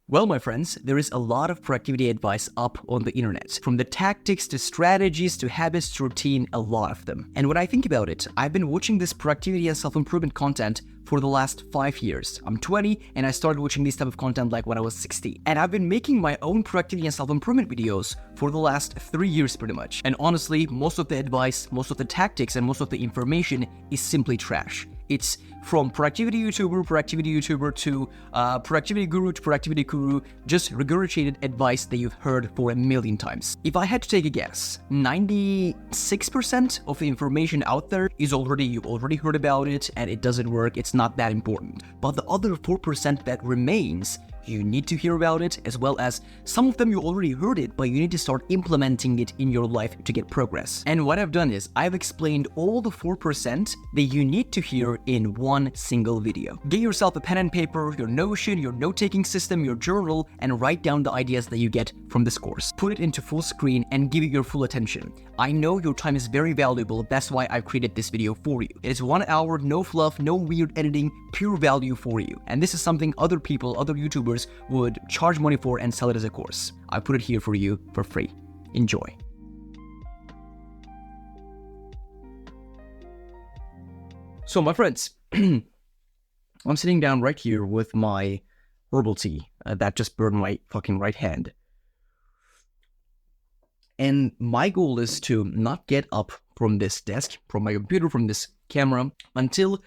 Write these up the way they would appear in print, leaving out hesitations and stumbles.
Well, my friends, there is a lot of productivity advice up on the internet. From the tactics to strategies to habits to routine, a lot of them. And when I think about it, I've been watching this productivity and self-improvement content for the last 5 years. I'm 20 and I started watching this type of content like when I was 16. And I've been making my own productivity and self-improvement videos for the last 3 years pretty much. And honestly, most of the advice, most of the tactics, and most of the information is simply trash. It's from productivity YouTuber to productivity guru to productivity guru, just regurgitated advice that you've heard for a million times. If I had to take a guess, 96% of the information out there is you've already heard about it and it doesn't work, it's not that important. But the other 4% that remains, you need to hear about it, as well as some of them you already heard it, but you need to start implementing it in your life to get progress. And what I've done is I've explained all the 4% that you need to hear in one single video. Get yourself a pen and paper, your Notion, your note-taking system, your journal, and write down the ideas that you get from this course. Put it into full screen and give it your full attention. I know your time is very valuable, that's why I've created this video for you. It is 1 hour, no fluff, no weird editing, pure value for you. And this is something other people, other YouTubers would charge money for and sell it as a course. I put it here for you for free. Enjoy. So my friends, I'm sitting down right here with my herbal tea that just burned my fucking right hand. And my goal is to not get up from this desk, from my computer, from this camera, until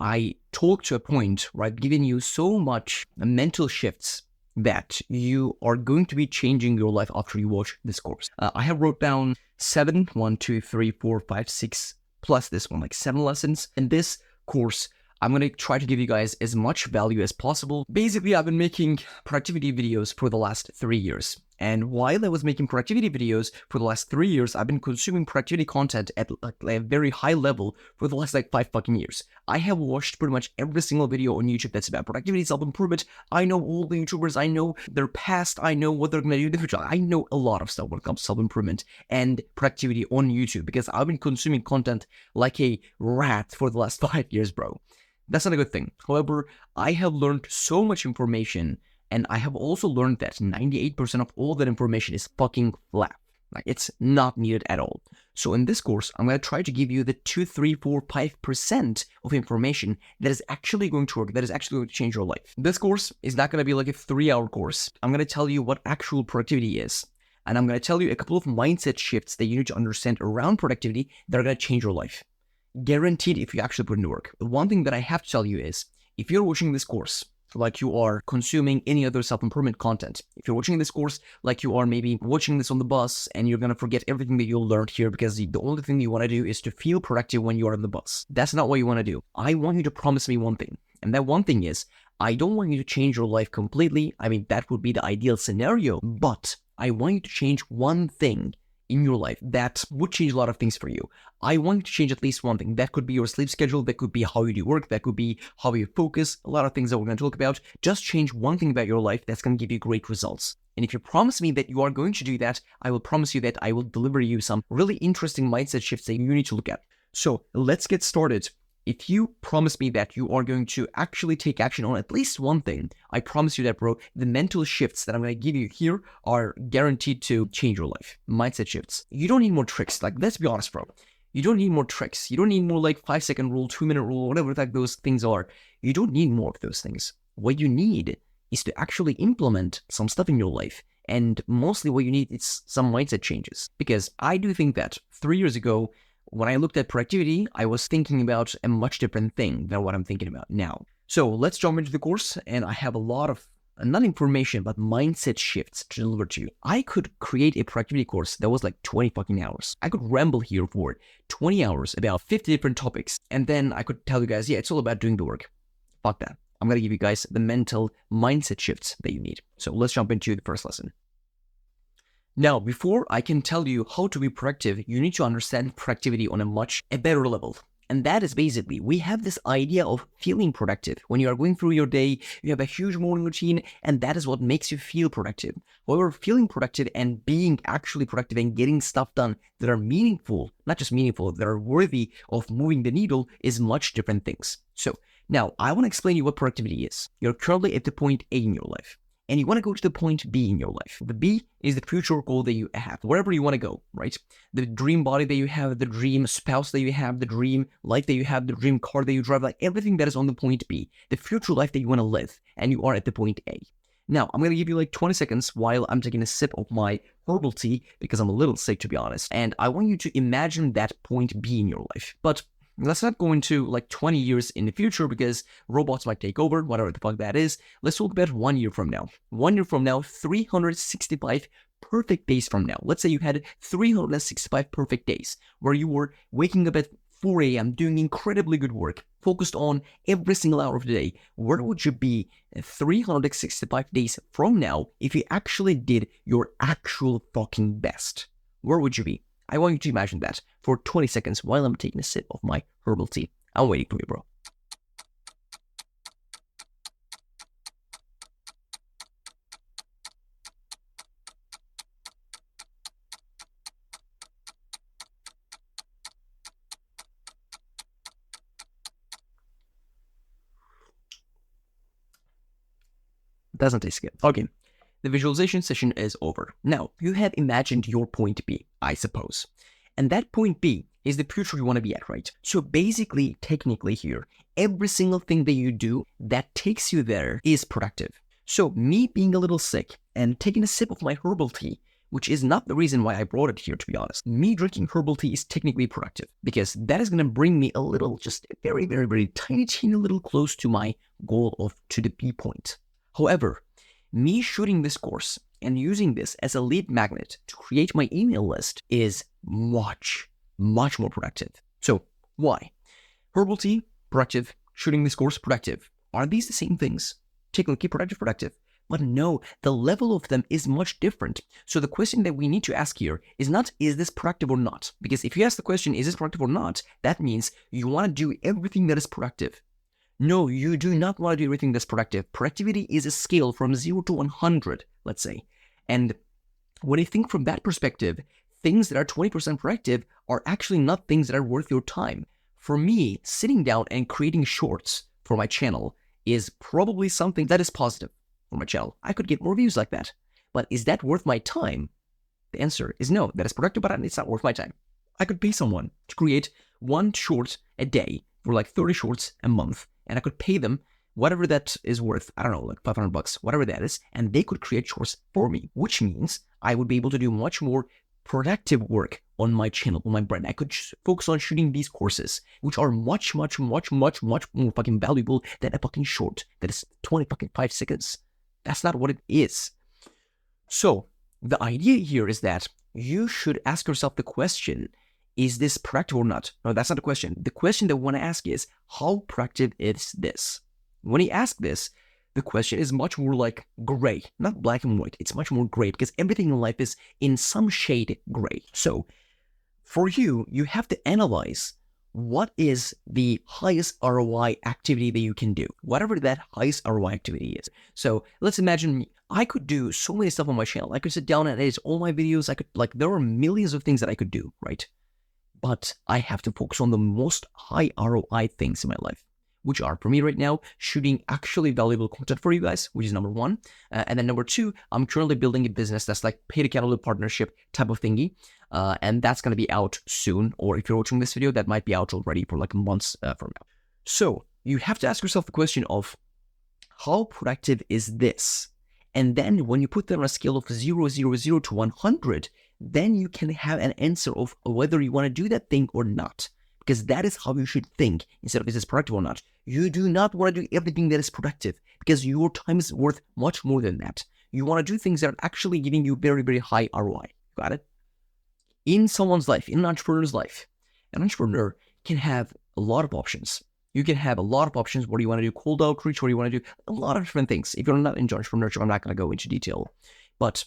I talk to a point where I've given you so much mental shifts that you are going to be changing your life after you watch this course. I have wrote down 7, 1, 2, 3, 4, 5, 6, plus this one, like 7 lessons. In this course, I'm going to try to give you guys as much value as possible. Basically, I've been making productivity videos for the last 3 years. And while I was making productivity videos for the last 3 years, I've been consuming productivity content at a very high level for the last 5 fucking years. I have watched pretty much every single video on YouTube that's about productivity, self-improvement. I know all the YouTubers, I know their past, I know what they're going to do in the future. I know a lot of stuff when it comes to self-improvement and productivity on YouTube because I've been consuming content like a rat for the last 5 years, bro. That's not a good thing. However, I have learned so much information, and I have also learned that 98% of all that information is fucking flat. Like, it's not needed at all. So in this course, I'm going to try to give you the 2, 3, 4, 5% of information that is actually going to work, that is actually going to change your life. This course is not going to be like a 3-hour course. I'm going to tell you what actual productivity is. And I'm going to tell you a couple of mindset shifts that you need to understand around productivity that are going to change your life. Guaranteed if you actually put in the work. The one thing that I have to tell you is, if you're watching this course like you are consuming any other self-improvement content, if you're watching this course like you are maybe watching this on the bus and you're going to forget everything that you learned here because the only thing you want to do is to feel productive when you are on the bus. That's not what you want to do. I want you to promise me one thing. And that one thing is, I don't want you to change your life completely. I mean, that would be the ideal scenario, but I want you to change one thing in your life that would change a lot of things for you. I want you to change at least one thing. That could be your sleep schedule, that could be how you do work, that could be how you focus, a lot of things that we're going to talk about. Just change one thing about your life that's going to give you great results. And if you promise me that you are going to do that, I will promise you that I will deliver you some really interesting mindset shifts that you need to look at. So let's get started. If you promise me that you are going to actually take action on at least one thing, I promise you that, bro, the mental shifts that I'm going to give you here are guaranteed to change your life. Mindset shifts. You don't need more tricks. Like, let's be honest, bro. You don't need more tricks. You don't need more like 5-second rule, 2-minute rule, whatever like those things are. You don't need more of those things. What you need is to actually implement some stuff in your life. And mostly what you need is some mindset changes. Because I do think that 3 years ago, when I looked at productivity, I was thinking about a much different thing than what I'm thinking about now. So let's jump into the course, and I have a lot of, not information, but mindset shifts to deliver to you. I could create a productivity course that was like 20 fucking hours. I could ramble here for 20 hours about 50 different topics, and then I could tell you guys, yeah, it's all about doing the work. Fuck that. I'm going to give you guys the mental mindset shifts that you need. So let's jump into the first lesson. Now, before I can tell you how to be productive, you need to understand productivity on a better level. And that is basically, we have this idea of feeling productive. When you are going through your day, you have a huge morning routine, and that is what makes you feel productive. However, feeling productive and being actually productive and getting stuff done that are meaningful, not just meaningful, that are worthy of moving the needle is much different things. So now I want to explain you what productivity is. You're currently at the point A in your life. and you want to go to the point B in your life. The B is the future goal that you have, wherever you want to go, right? The dream body that you have, the dream spouse that you have, the dream life that you have, the dream car that you drive, like everything that is on the point B, the future life that you want to live, and you are at the point A. Now, I'm going to give you like 20 seconds while I'm taking a sip of my herbal tea because I'm a little sick, to be honest. And I want you to imagine that point B in your life. But let's not go into like 20 years in the future because robots might take over, whatever the fuck that is. Let's talk about 1 year from now. 1 year from now, 365 perfect days from now. Let's say you had 365 perfect days where you were waking up at 4 a.m. doing incredibly good work, focused on every single hour of the day. Where would you be 365 days from now if you actually did your actual fucking best? Where would you be? I want you to imagine that for 20 seconds while I'm taking a sip of my herbal tea. I'm waiting for you, bro. Doesn't taste good. Okay, the visualization session is over. Now, you have imagined your point B, I suppose. And that point B is the future you want to be at, right? So basically, technically here, every single thing that you do that takes you there is productive. So me being a little sick and taking a sip of my herbal tea, which is not the reason why I brought it here, to be honest. Me drinking herbal tea is technically productive because that is going to bring me a little, just very, very, very tiny little close to my goal of to the B point. However, me shooting this course and using this as a lead magnet to create my email list is much more productive. So why? Herbal tea, productive. Shooting this course, productive. Are these the same things? Technically productive. But no, the level of them is much different. So the question that we need to ask here is not, is this productive or not? Because if you ask the question, is this productive or not? That means you want to do everything that is productive. No, you do not want to do everything that's productive. Productivity is a scale from 0 to 100, let's say. And when you think from that perspective, things that are 20% productive are actually not things that are worth your time. For me, sitting down and creating shorts for my channel is probably something that is positive for my channel. I could get more views like that. But is that worth my time? The answer is no. That is productive, but it's not worth my time. I could pay someone to create one short a day for like 30 shorts a month. And I could pay them whatever that is worth, I don't know, like $500, whatever that is, and they could create shorts for me, which means I would be able to do much more productive work on my channel, on my brand. I could focus on shooting these courses, which are much more fucking valuable than a fucking short that is 25 seconds. That's not what it is. So the idea here is that you should ask yourself the question, is this productive or not? No, that's not the question. The question that we want to ask is, how productive is this? When you ask this, the question is much more like gray, not black and white. It's much more gray because everything in life is in some shade gray. So for you, you have to analyze what is the highest ROI activity that you can do, whatever that highest ROI activity is. So let's imagine I could do so many stuff on my channel. I could sit down and edit all my videos. There are millions of things that I could do, right? But I have to focus on the most high ROI things in my life, which are, for me right now, shooting actually valuable content for you guys, which is number one. And then number two, I'm currently building a business that's like paid accountability partnership type of thingy. And that's going to be out soon. Or if you're watching this video, that might be out already for like months from now. So you have to ask yourself the question of, how productive is this? And then when you put that on a scale of 0 to 100, then you can have an answer of whether you want to do that thing or not. Because that is how you should think instead of is this productive or not. You do not want to do everything that is productive because your time is worth much more than that. You want to do things that are actually giving you very, very high ROI. Got it? In someone's life, in an entrepreneur's life, an entrepreneur can have a lot of options. You can have a lot of options where you want to do cold outreach, where you want to do a lot of different things. If you're not into entrepreneurship, I'm not going to go into detail. But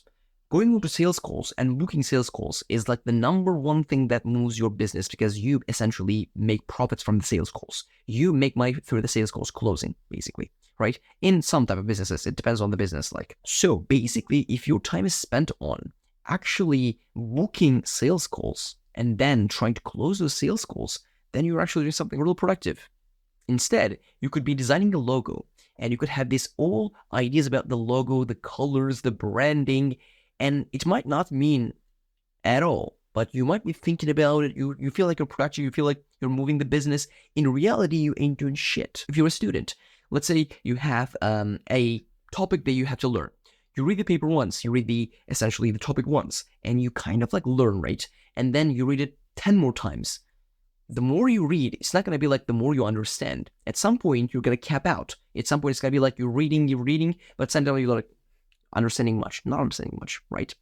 going into sales calls and booking sales calls is like the number one thing that moves your business because you essentially make profits from the sales calls. You make money through the sales calls closing, basically, right? In some type of businesses, it depends on the business like. So basically, if your time is spent on actually booking sales calls and then trying to close those sales calls, then you're actually doing something real productive. Instead, you could be designing a logo and you could have these all ideas about the logo, the colors, the branding, and it might not mean at all, but you might be thinking about it. You feel like you're productive. You feel like you're moving the business. In reality, you ain't doing shit. If you're a student, let's say you have a topic that you have to learn. You read the paper once, you read essentially the topic once, and you kind of like learn, right? And then you read it 10 more times. The more you read, it's not going to be like the more you understand. At some point, you're going to cap out. At some point, it's going to be like you're reading, but sometimes you're like not understanding much, right?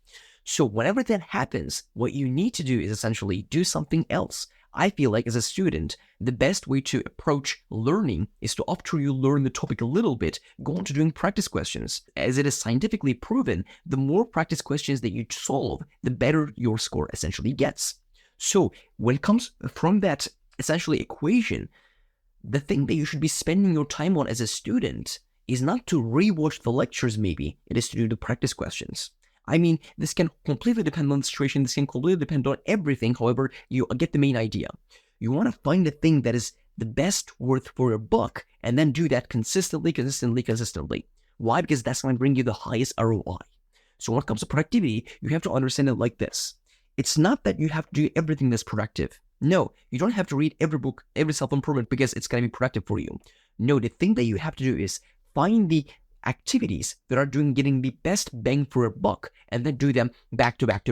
So whenever that happens, what you need to do is essentially do something else. I feel like as a student, the best way to approach learning is to, after you learn the topic a little bit, go on to doing practice questions. As it is scientifically proven, the more practice questions that you solve, the better your score essentially gets. So when it comes from that essentially equation, the thing that you should be spending your time on as a student is not to rewatch the lectures maybe, it is to do the practice questions. I mean, this can completely depend on the situation, this can completely depend on everything, however, you get the main idea. You want to find the thing that is the best worth for your buck, and then do that consistently. Why? Because that's going to bring you the highest ROI. So when it comes to productivity, you have to understand it like this. It's not that you have to do everything that's productive. No, you don't have to read every book, every self-improvement because it's going to be productive for you. No, the thing that you have to do is find the activities that are getting the best bang for a buck, and then do them back to back.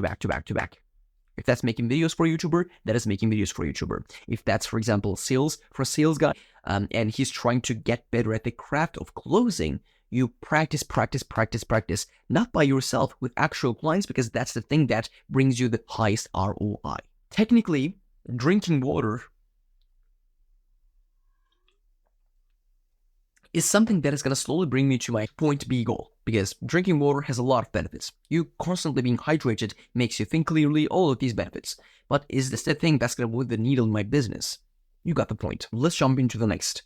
If that's making videos for a YouTuber, that is making videos for a YouTuber. If that's, for example, sales for a sales guy, and he's trying to get better at the craft of closing, you practice, not by yourself, with actual clients, because that's the thing that brings you the highest ROI. Technically, drinking water is something that is going to slowly bring me to my point B goal, because drinking water has a lot of benefits. You constantly being hydrated makes you think clearly, all of these benefits. But is this the thing that's going to move the needle in my business? You got the point. Let's jump into the next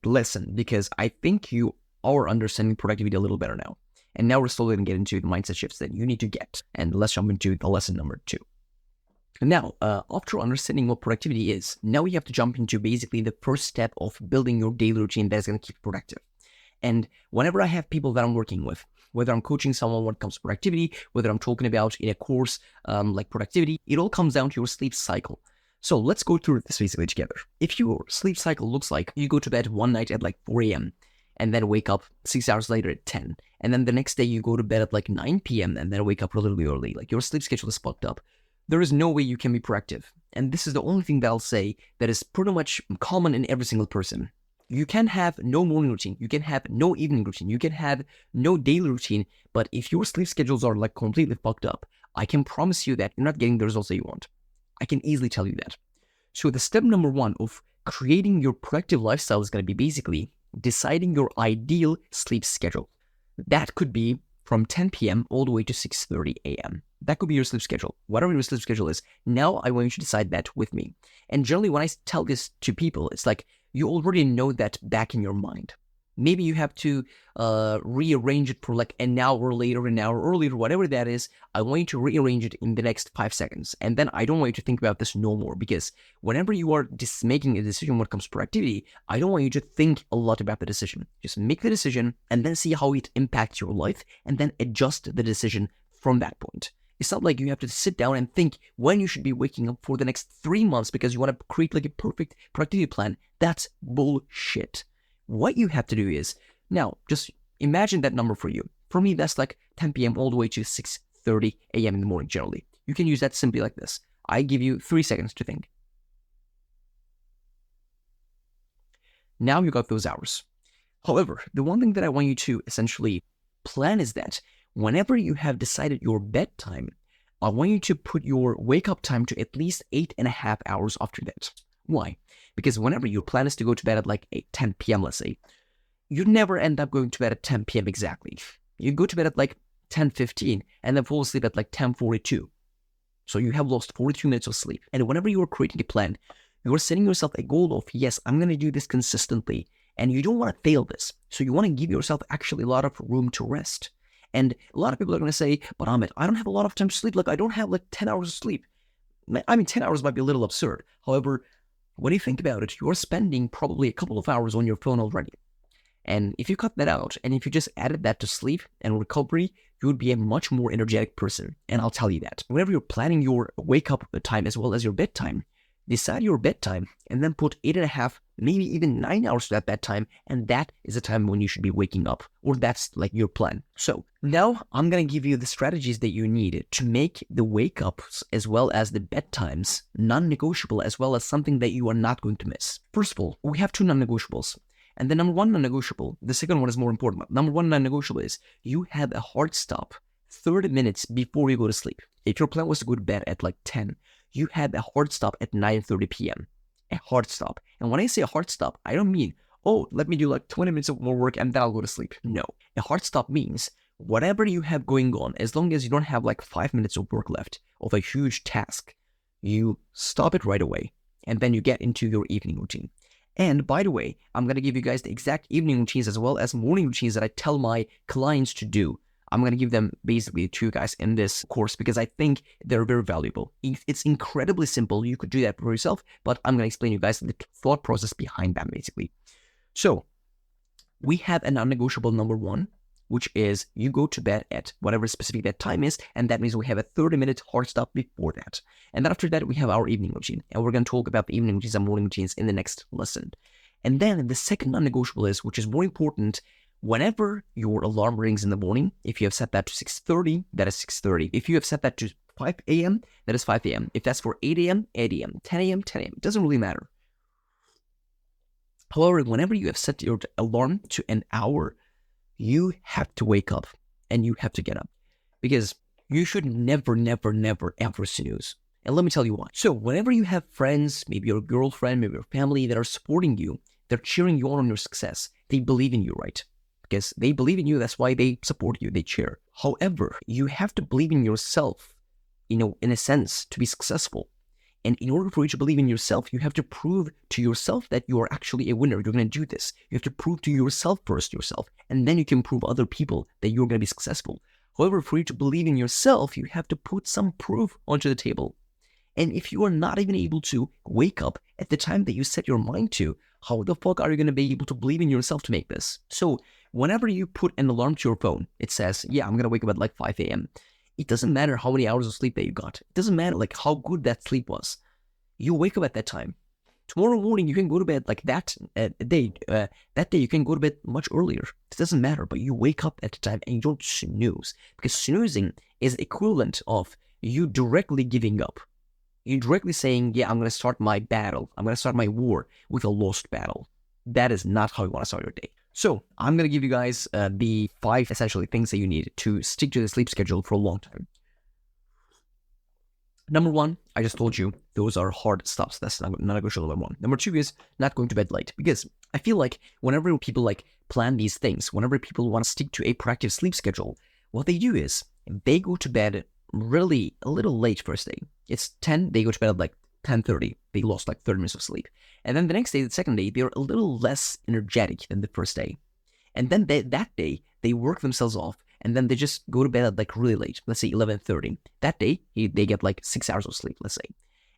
lesson, because I think you are understanding productivity a little better now. And now we're slowly going to get into the mindset shifts that you need to get. And let's jump into the lesson number 2. Now, after understanding what productivity is, now we have to jump into basically the first step of building your daily routine that's going to keep you productive. And whenever I have people that I'm working with, whether I'm coaching someone when it comes to productivity, whether I'm talking about in a course like productivity, it all comes down to your sleep cycle. So let's go through this basically together. If your sleep cycle looks like you go to bed one night at like 4 a.m. and then wake up 6 hours later at 10, and then the next day you go to bed at like 9 p.m. and then wake up a little bit early, like your sleep schedule is fucked up, there is no way you can be productive. And this is the only thing that I'll say that is pretty much common in every single person. You can have no morning routine, you can have no evening routine, you can have no daily routine, but if your sleep schedules are like completely fucked up, I can promise you that you're not getting the results that you want. I can easily tell you that. So the step number 1 of creating your productive lifestyle is going to be basically deciding your ideal sleep schedule. That could be from 10 p.m. all the way to 6:30 a.m. That could be your sleep schedule. Whatever your sleep schedule is, now I want you to decide that with me. And generally when I tell this to people, it's like you already know that back in your mind. Maybe you have to rearrange it for like an hour later, an hour earlier, whatever that is. I want you to rearrange it in the next 5 seconds. And then I don't want you to think about this no more, because whenever you are just making a decision when it comes to productivity, I don't want you to think a lot about the decision. Just make the decision and then see how it impacts your life, and then adjust the decision from that point. It's not like you have to sit down and think when you should be waking up for the next 3 months because you want to create like a perfect productivity plan. That's bullshit. What you have to do is, now, just imagine that number for you. For me, that's like 10 p.m. all the way to 6:30 a.m. in the morning, generally. You can use that simply like this. I give you 3 seconds to think. Now you got those hours. However, the one thing that I want you to essentially plan is that whenever you have decided your bedtime, I want you to put your wake-up time to at least 8.5 hours after that. Why? Because whenever your plan is to go to bed at like 10 p.m., let's say, you never end up going to bed at 10 p.m. exactly. You go to bed at like 10:15 and then fall asleep at like 10:42. So you have lost 42 minutes of sleep. And whenever you are creating a plan, you are setting yourself a goal of, yes, I'm going to do this consistently. And you don't want to fail this. So you want to give yourself actually a lot of room to rest. And a lot of people are going to say, but Ahmed, I don't have a lot of time to sleep. Like I don't have like 10 hours of sleep. I mean, 10 hours might be a little absurd. However, when you think about it, you're spending probably a couple of hours on your phone already. And if you cut that out, and if you just added that to sleep and recovery, you would be a much more energetic person. And I'll tell you that. Whenever you're planning your wake up time as well as your bedtime, decide your bedtime and then put 8.5, maybe even 9 hours to that bedtime. And that is the time when you should be waking up, or that's like your plan. So now I'm going to give you the strategies that you need to make the wake ups as well as the bedtimes non-negotiable, as well as something that you are not going to miss. First of all, we have two non-negotiables. And the number one non-negotiable, the second one is more important, but number one non-negotiable is you have a hard stop 30 minutes before you go to sleep. If your plan was to go to bed at like 10, you have a hard stop at 9:30 p.m. A hard stop. And when I say a hard stop, I don't mean, oh, let me do like 20 minutes of more work and then I'll go to sleep. No. A hard stop means whatever you have going on, as long as you don't have like 5 minutes of work left of a huge task, you stop it right away. And then you get into your evening routine. And by the way, I'm going to give you guys the exact evening routines as well as morning routines that I tell my clients to do. I'm going to give them basically to you guys in this course because I think they're very valuable. It's incredibly simple. You could do that for yourself, but I'm going to explain to you guys the thought process behind that basically. So we have a non-negotiable number one, which is you go to bed at whatever specific that time is, and that means we have a 30-minute hard stop before that. And then after that, we have our evening routine, and we're going to talk about the evening routines and morning routines in the next lesson. And then the second non-negotiable is, which is more important, whenever your alarm rings in the morning, if you have set that to 6:30, that is 6:30. If you have set that to 5 a.m., that is 5 a.m. If that's for 8 a.m., 8 a.m., 10 a.m., 10 a.m., it doesn't really matter. However, whenever you have set your alarm to an hour, you have to wake up and you have to get up because you should never, ever snooze. And let me tell you why. So whenever you have friends, maybe your girlfriend, maybe your family that are supporting you, they're cheering you on your success. They believe in you, right? Because they believe in you, that's why they support you, they cheer. However, you have to believe in yourself, in a sense, to be successful. And in order for you to believe in yourself, you have to prove to yourself that you are actually a winner. You're going to do this. You have to prove to yourself first, and then you can prove other people that you're going to be successful. However, for you to believe in yourself, you have to put some proof onto the table. And if you are not even able to wake up at the time that you set your mind to, how the fuck are you going to be able to believe in yourself to make this? So whenever you put an alarm to your phone, it says, yeah, I'm going to wake up at like 5 a.m. It doesn't matter how many hours of sleep that you got. It doesn't matter like how good that sleep was. You wake up at that time. Tomorrow morning, you can go to bed like that day. That day, you can go to bed much earlier. It doesn't matter, but you wake up at the time and you don't snooze. Because snoozing is equivalent of you directly giving up. You're directly saying, yeah, I'm going to start my battle. I'm going to start my war with a lost battle. That is not how you want to start your day. So I'm going to give you guys the 5 essentially things that you need to stick to the sleep schedule for a long time. Number 1, I just told you, those are hard stops. That's not negotiable. Number 1. Number 2 is not going to bed late. Because I feel like whenever people plan these things, whenever people want to stick to a proactive sleep schedule, what they do is they go to bed really a little late first day. It's 10, they go to bed at like 10:30. They lost like 30 minutes of sleep. And then the next day, the second day, they're a little less energetic than the first day. And then that day, they work themselves off. And then they just go to bed at like really late, let's say 11:30. That day, they get like 6 hours of sleep, let's say.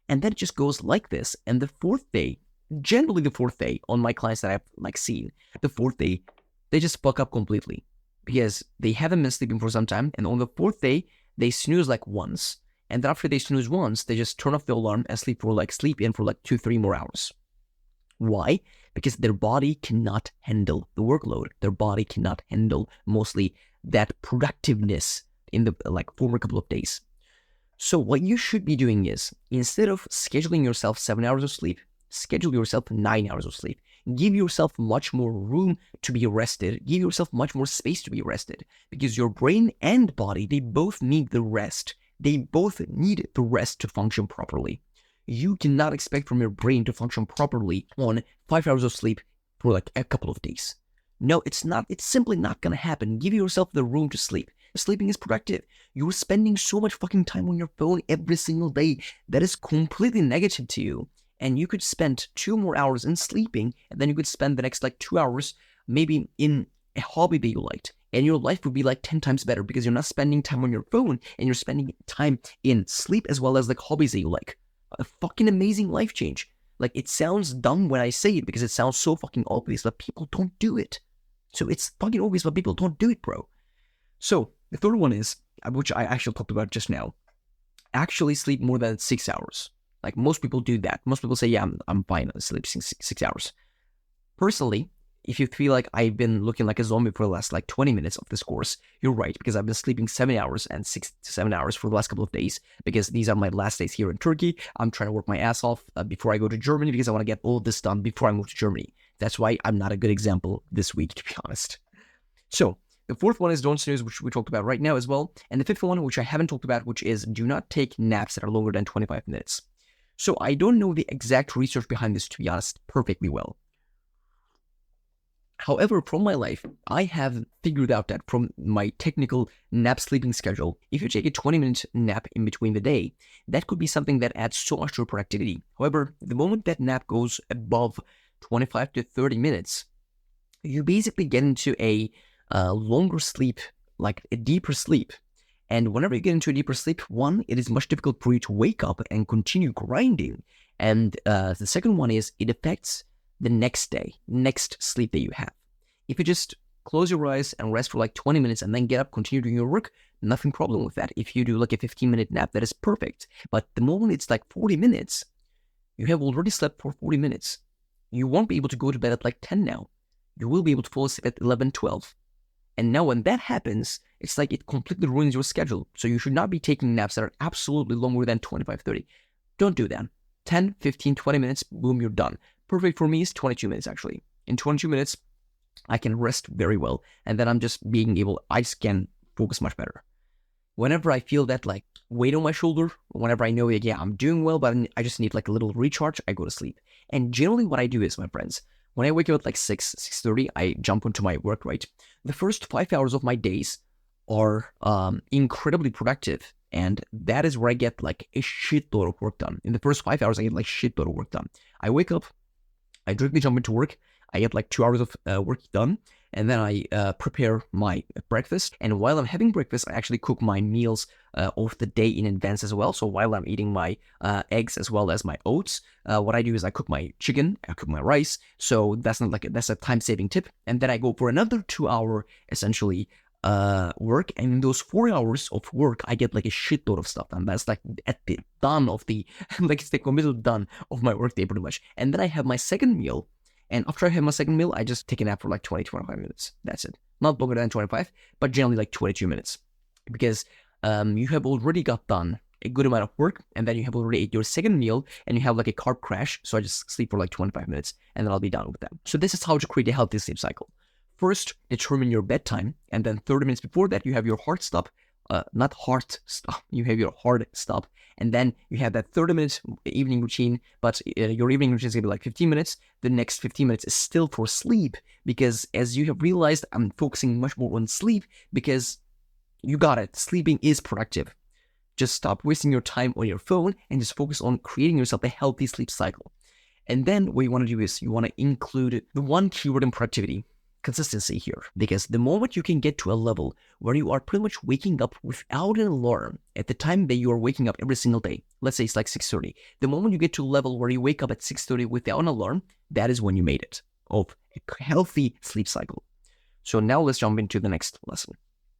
And then it just goes like this. And the fourth day, generally the fourth day, on my clients that I've seen, the fourth day, they just fuck up completely. Because they haven't been sleeping for some time. And on the fourth day, they snooze like once. And then after they snooze once, they just turn off the alarm and sleep in for like 2-3 more hours. Why? Because their body cannot handle the workload. Their body cannot handle mostly that productiveness in the former couple of days. So what you should be doing is, instead of scheduling yourself 7 hours of sleep, schedule yourself 9 hours of sleep. Give yourself much more room to be rested. Give yourself much more space to be rested. Because your brain and body, they both need the rest. They both need the rest to function properly. You cannot expect from your brain to function properly on 5 hours of sleep for like a couple of days. No, it's not. It's simply not going to happen. Give yourself the room to sleep. Sleeping is productive. You're spending so much fucking time on your phone every single day that is completely negative to you. And you could spend 2 more hours in sleeping, and then you could spend the next 2 hours maybe in a hobby that you liked. And your life would be 10 times better because you're not spending time on your phone and you're spending time in sleep as well as hobbies that you like. A fucking amazing life change. It sounds dumb when I say it because it sounds so fucking obvious, but people don't do it. So it's fucking obvious, but people don't do it, bro. So the third one is, which I actually talked about just now, actually sleep more than 6 hours. Like most people do that. Most people say, yeah, I'm fine. I sleep 6 hours. Personally, if you feel like I've been looking like a zombie for the last like 20 minutes of this course, you're right, because I've been sleeping 7 hours and 6 to 7 hours for the last couple of days, because these are my last days here in Turkey. I'm trying to work my ass off before I go to Germany, because I want to get all this done before I move to Germany. That's why I'm not a good example this week, to be honest. So the fourth one is don't snooze, which we talked about right now as well. And the fifth one, which I haven't talked about, which is do not take naps that are longer than 25 minutes. So I don't know the exact research behind this, to be honest, perfectly well. However, from my life, I have figured out that from my technical nap sleeping schedule, if you take a 20-minute nap in between the day, that could be something that adds so much to your productivity. However, the moment that nap goes above 25 to 30 minutes, you basically get into a longer sleep, like a deeper sleep. And whenever you get into a deeper sleep, one, it is much difficult for you to wake up and continue grinding. And the second one is it affects the next day, next sleep that you have. If you just close your eyes and rest for like 20 minutes and then get up, continue doing your work, nothing problem with that. If you do like a 15-minute nap, that is perfect. But the moment it's like 40 minutes, you have already slept for 40 minutes. You won't be able to go to bed at like 10 now. You will be able to fall asleep at 11, 12. And now when that happens, it's like it completely ruins your schedule. So you should not be taking naps that are absolutely longer than 25, 30. Don't do that. 10, 15, 20 minutes, boom, you're done. Perfect for me is 22 minutes actually. In 22 minutes, I can rest very well. And then I just can focus much better. Whenever I feel that like weight on my shoulder, whenever I know, yeah, I'm doing well, but I just need like a little recharge, I go to sleep. And generally what I do is, my friends, when I wake up at like 6:30, I jump into my work, right? The first 5 hours of my days are incredibly productive. And that is where I get like a shitload of work done. In the first 5 hours, I get like shitload of work done. I wake up, I directly jump into work. I get like 2 hours of work done. And then I prepare my breakfast. And while I'm having breakfast, I actually cook my meals of the day in advance as well. So while I'm eating my eggs as well as my oats, what I do is I cook my chicken, I cook my rice. So that's a time-saving tip. And then I go for another 2 hour, essentially, work. And in those 4 hours of work, I get like a shitload of stuff done. That's like at the done of the, like it's the middle done of my workday pretty much. And then I have my second meal. And after I have my second meal, I just take a nap for like 20, 25 minutes. That's it. Not longer than 25, but generally like 22 minutes. Because you have already got done a good amount of work, and then you have already ate your second meal, and you have like a carb crash. So I just sleep for like 25 minutes, and then I'll be done with that. So this is how to create a healthy sleep cycle. First, determine your bedtime, and then 30 minutes before that, you have your heart stop. Not heart stop, you have your hard stop. And then you have that 30-minute evening routine, but your evening routine is going to be like 15 minutes. The next 15 minutes is still for sleep, because as you have realized, I'm focusing much more on sleep because you got it. Sleeping is productive. Just stop wasting your time on your phone and just focus on creating yourself a healthy sleep cycle. And then what you want to do is you want to include the one keyword in productivity: consistency here, because the moment you can get to a level where you are pretty much waking up without an alarm at the time that you are waking up every single day, let's say it's like 6:30, the moment you get to a level where you wake up at 6:30 without an alarm, that is when you made it of a healthy sleep cycle. So now let's jump into the next lesson.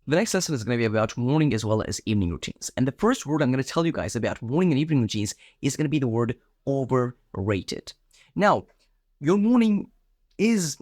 The next lesson is going to be about morning as well as evening routines. And the first word I'm going to tell you guys about morning and evening routines is going to be the word overrated. Now, your morning is,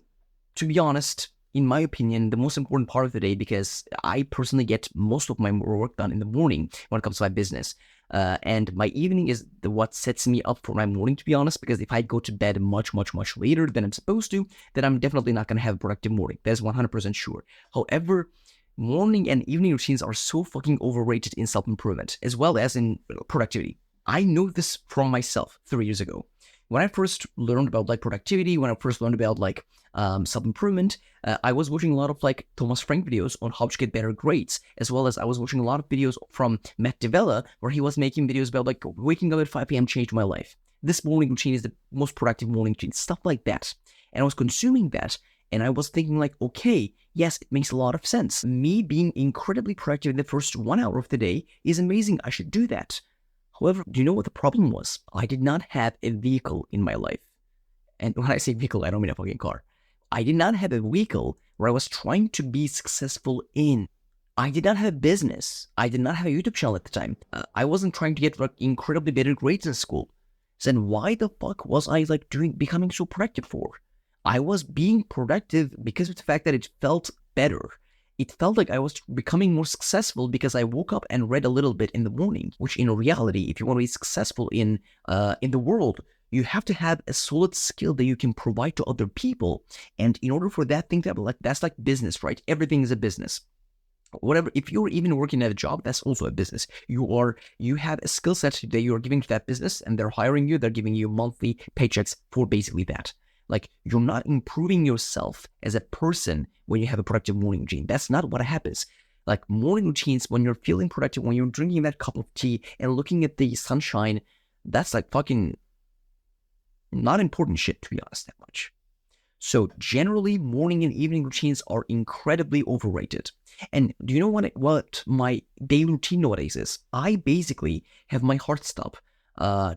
to be honest, in my opinion, the most important part of the day, because I personally get most of my work done in the morning when it comes to my business. And my evening is what sets me up for my morning, to be honest, because if I go to bed much, much, much later than I'm supposed to, then I'm definitely not going to have a productive morning. That's 100% sure. However, morning and evening routines are so fucking overrated in self-improvement as well as in productivity. I know this from myself 3 years ago. When I first learned about like productivity, when I first learned about like self-improvement, I was watching a lot of like Thomas Frank videos on how to get better grades, as well as I was watching a lot of videos from Matt Devella, where he was making videos about like waking up at 5 p.m. changed my life. This morning routine is the most productive morning routine, stuff like that. And I was consuming that, and I was thinking like, okay, yes, it makes a lot of sense. Me being incredibly productive in the first 1 hour of the day is amazing. I should do that. However, do you know what the problem was? I did not have a vehicle in my life. And when I say vehicle, I don't mean a fucking car. I did not have a vehicle where I was trying to be successful in. I did not have a business. I did not have a YouTube channel at the time. I wasn't trying to get like incredibly better grades in school. So then why the fuck was I like becoming so productive for? I was being productive because of the fact that it felt better. It felt like I was becoming more successful because I woke up and read a little bit in the morning, which in reality, if you want to be successful in the world, you have to have a solid skill that you can provide to other people. And in order for that thing to happen, like that's like business, right? Everything is a business. Whatever, if you're even working at a job, that's also a business. You have a skill set that you're giving to that business, and they're hiring you, they're giving you monthly paychecks for basically that. Like, you're not improving yourself as a person when you have a productive morning routine. That's not what happens. Like, morning routines, when you're feeling productive, when you're drinking that cup of tea and looking at the sunshine, that's like fucking not important shit, to be honest, that much. So generally, morning and evening routines are incredibly overrated. And do you know what my daily routine nowadays is? I basically have my heart stop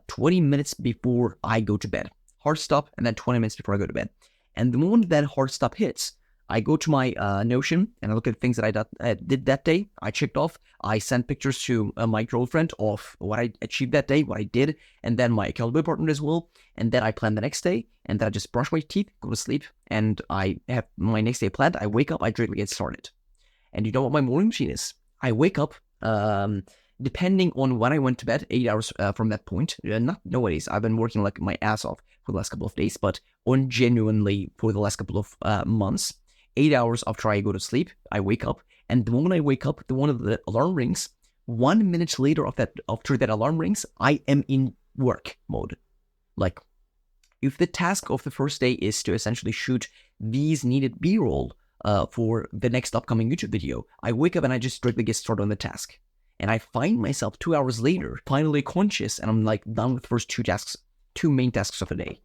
20 minutes before I go to bed. Heart stop, and then 20 minutes before I go to bed. And the moment that heart stop hits, I go to my Notion and I look at things that I did that day. I checked off. I sent pictures to my girlfriend of what I achieved that day, what I did, and then my accountability partner as well. And then I plan the next day, and then I just brush my teeth, go to sleep, and I have my next day planned. I wake up, I directly get started. And you know what my morning routine is? I wake up, depending on when I went to bed, 8 hours from that point. Not nowadays. I've been working like my ass off for the last couple of days, but genuinely for the last couple of months. 8 hours after I go to sleep, I wake up, and the moment I wake up, the one of the alarm rings. 1 minute later after that alarm rings, I am in work mode. Like, if the task of the first day is to essentially shoot these needed B-roll for the next upcoming YouTube video, I wake up and I just strictly get started on the task. And I find myself 2 hours later, finally conscious, and I'm like done with the first two main tasks of the day.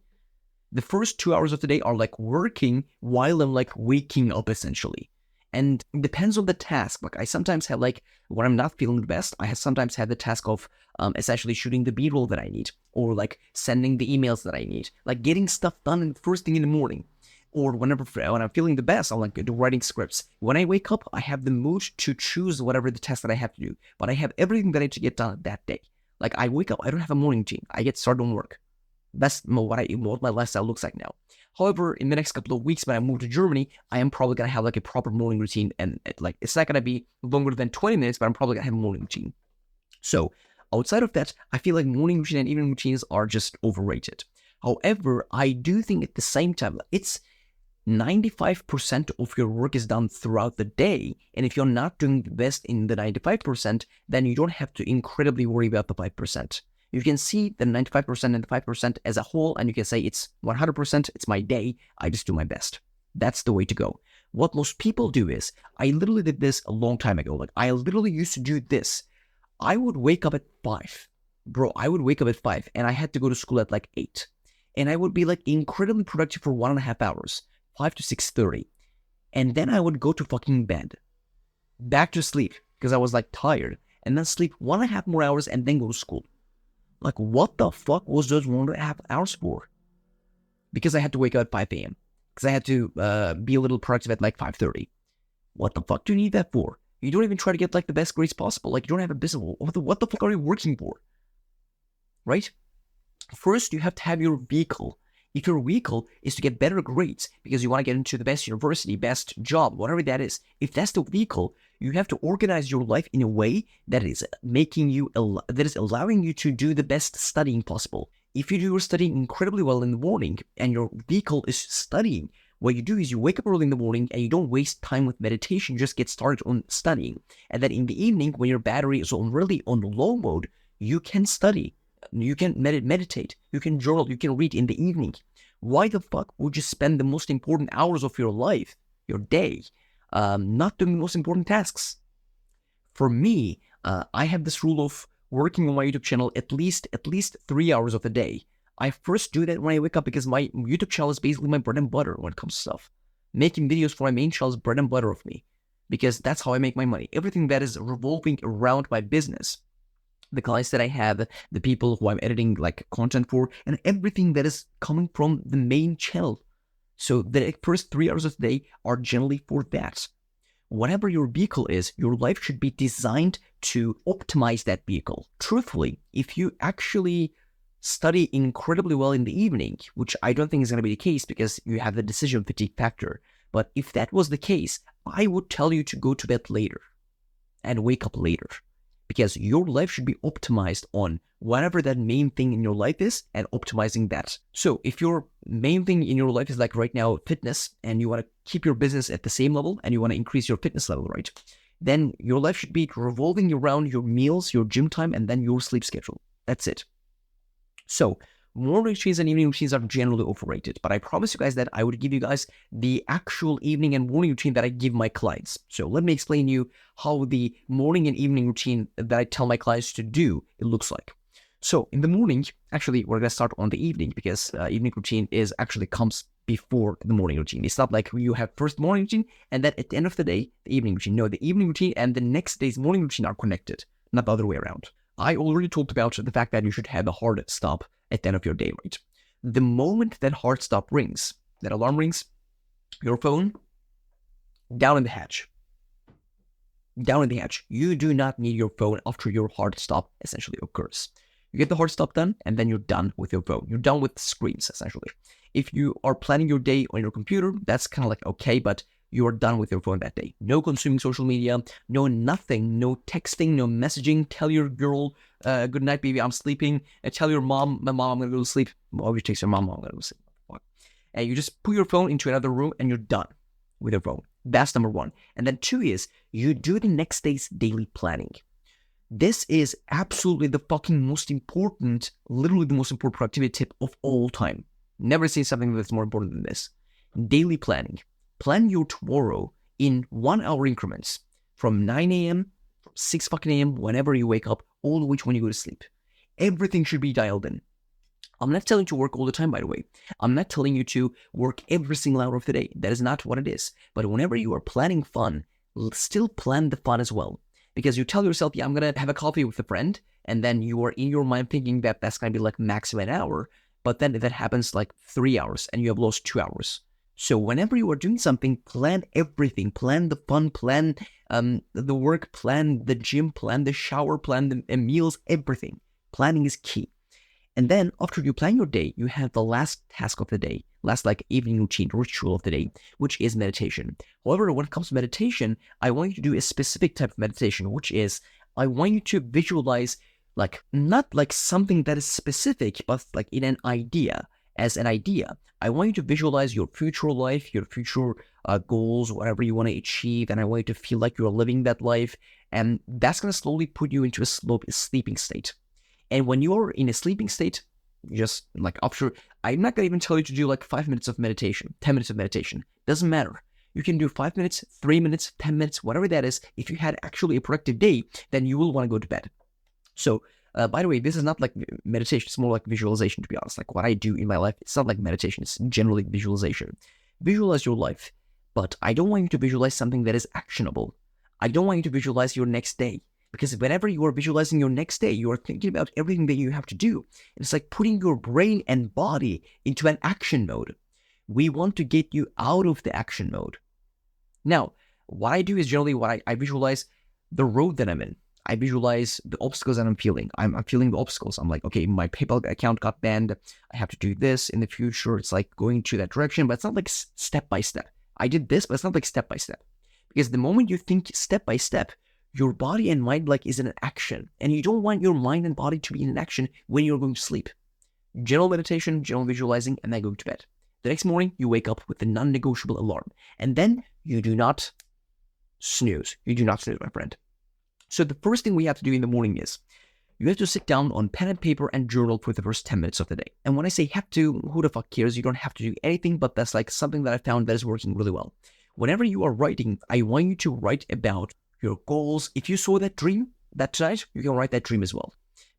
The first 2 hours of the day are like working while I'm like waking up essentially. And it depends on the task. Like I sometimes have like, when I'm not feeling the best, I sometimes have the task of essentially shooting the B-roll that I need, or like sending the emails that I need, like getting stuff done in the first thing in the morning. Or when I'm feeling the best, I'm like writing scripts. When I wake up, I have the mood to choose whatever the task that I have to do. But I have everything that I need to get done that day. Like I wake up, I don't have a morning routine. I get started on work. That's what my lifestyle looks like now. However, in the next couple of weeks when I move to Germany, I am probably going to have like a proper morning routine. And like it's not going to be longer than 20 minutes, but I'm probably going to have a morning routine. So outside of that, I feel like morning routine and evening routines are just overrated. However, I do think at the same time, it's 95% of your work is done throughout the day. And if you're not doing the best in the 95%, then you don't have to incredibly worry about the 5%. You can see the 95% and the 5% as a whole, and you can say it's 100%, it's my day, I just do my best. That's the way to go. What most people do is, I literally did this a long time ago. Like, I literally used to do this. I would wake up at 5. Bro, I would wake up at 5, and I had to go to school at like 8. And I would be like incredibly productive for 1.5 hours, 5 to 6:30. And then I would go to fucking bed, back to sleep, because I was like tired, and then sleep 1.5 more hours and then go to school. Like, what the fuck was those 1.5 hours for? Because I had to wake up at 5 a.m. Because I had to be a little productive at like 5:30. What the fuck do you need that for? You don't even try to get like the best grades possible. Like, you don't have a business. What the fuck are you working for? Right? First, you have to have your vehicle. If your vehicle is to get better grades because you want to get into the best university, best job, whatever that is, if that's the vehicle, you have to organize your life in a way that is allowing you to do the best studying possible. If you do your studying incredibly well in the morning and your vehicle is studying, what you do is you wake up early in the morning and you don't waste time with meditation, just get started on studying. And then in the evening, when your battery is already on low mode, you can study. You can meditate, you can journal, you can read in the evening. Why the fuck would you spend the most important hours of your life, your day, not doing the most important tasks? For me, I have this rule of working on my YouTube channel at least 3 hours of the day. I first do that when I wake up because my YouTube channel is basically my bread and butter when it comes to stuff. Making videos for my main channel is bread and butter of me because that's how I make my money. Everything that is revolving around my business, the clients that I have, the people who I'm editing like content for, and everything that is coming from the main channel. So the first 3 hours of the day are generally for that. Whatever your vehicle is, your life should be designed to optimize that vehicle. Truthfully, if you actually study incredibly well in the evening, which I don't think is going to be the case because you have the decision fatigue factor, but if that was the case, I would tell you to go to bed later and wake up later, because your life should be optimized on whatever that main thing in your life is and optimizing that. So if your main thing in your life is like right now fitness, and you want to keep your business at the same level and you want to increase your fitness level, right? Then your life should be revolving around your meals, your gym time, and then your sleep schedule. That's it. So morning routines and evening routines are generally overrated, but I promise you guys that I would give you guys the actual evening and morning routine that I give my clients. So let me explain to you how the morning and evening routine that I tell my clients to do, it looks like. So in the morning, actually, we're going to start on the evening because evening routine is actually comes before the morning routine. It's not like you have first morning routine and then at the end of the day, the evening routine. No, the evening routine and the next day's morning routine are connected, not the other way around. I already talked about the fact that you should have a hard stop at the end of your day, right? The moment that hard stop rings, that alarm rings, your phone, down in the hatch. Down in the hatch. You do not need your phone after your hard stop essentially occurs. You get the hard stop done, and then you're done with your phone. You're done with screens, essentially. If you are planning your day on your computer, that's kind of like okay, but you are done with your phone that day. No consuming social media, no nothing, no texting, no messaging. Tell your girl, good night, baby, I'm sleeping. And tell your mom, my mom, I'm going to go to sleep. Always takes your mom, I'm going to go to sleep. And you just put your phone into another room and you're done with your phone. That's number one. And then two is you do the next day's daily planning. This is absolutely the fucking most important, literally the most important productivity tip of all time. Never seen something that's more important than this. Daily planning. Plan your tomorrow in 1 hour increments from 9 a.m., from 6 fucking a.m., whenever you wake up, all the way to when you go to sleep. Everything should be dialed in. I'm not telling you to work all the time, by the way. I'm not telling you to work every single hour of the day. That is not what it is. But whenever you are planning fun, still plan the fun as well. Because you tell yourself, yeah, I'm going to have a coffee with a friend, and then you are in your mind thinking that that's going to be like maximum an hour, but then that happens like 3 hours, and you have lost 2 hours. So whenever you are doing something, plan everything. Plan the fun, plan the work, plan the gym, plan the shower, plan the meals, everything. Planning is key. And then after you plan your day, you have the last task of the day, last like evening routine, ritual of the day, which is meditation. However, when it comes to meditation, I want you to do a specific type of meditation, which is I want you to visualize like not like something that is specific, but like in an idea. As an idea, I want you to visualize your future life, your future goals, whatever you want to achieve, and I want you to feel like you're living that life, and that's going to slowly put you into a sleeping state. And when you're in a sleeping state, just like after, I'm not going to even tell you to do like 5 minutes of meditation, 10 minutes of meditation. Doesn't matter. You can do 5 minutes, 3 minutes, 10 minutes, whatever that is. If you had actually a productive day, then you will want to go to bed. So, by the way, this is not like meditation. It's more like visualization, to be honest. Like what I do in my life, it's not like meditation. It's generally visualization. Visualize your life. But I don't want you to visualize something that is actionable. I don't want you to visualize your next day. Because whenever you are visualizing your next day, you are thinking about everything that you have to do. It's like putting your brain and body into an action mode. We want to get you out of the action mode. Now, what I do is generally what I visualize the road that I'm in. I visualize the obstacles that I'm feeling. I'm feeling the obstacles. I'm like, okay, my PayPal account got banned. I have to do this in the future. It's like going to that direction, but it's not like step by step. I did this, but it's not like step by step. Because the moment you think step by step, your body and mind like is in an action, and you don't want your mind and body to be in an action when you're going to sleep. General meditation, general visualizing, and then going to bed. The next morning, you wake up with the non-negotiable alarm, and then you do not snooze. You do not snooze, my friend. So the first thing we have to do in the morning is you have to sit down on pen and paper and journal for the first 10 minutes of the day. And when I say have to, who the fuck cares? You don't have to do anything, but that's like something that I found that is working really well. Whenever you are writing, I want you to write about your goals. If you saw that dream that tonight, you can write that dream as well.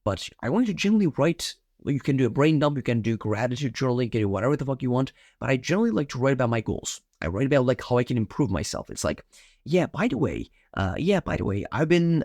But I want you to generally write, you can do a brain dump, you can do gratitude journaling, you can do whatever the fuck you want. But I generally like to write about my goals. I write about like how I can improve myself. It's like, by the way, I've been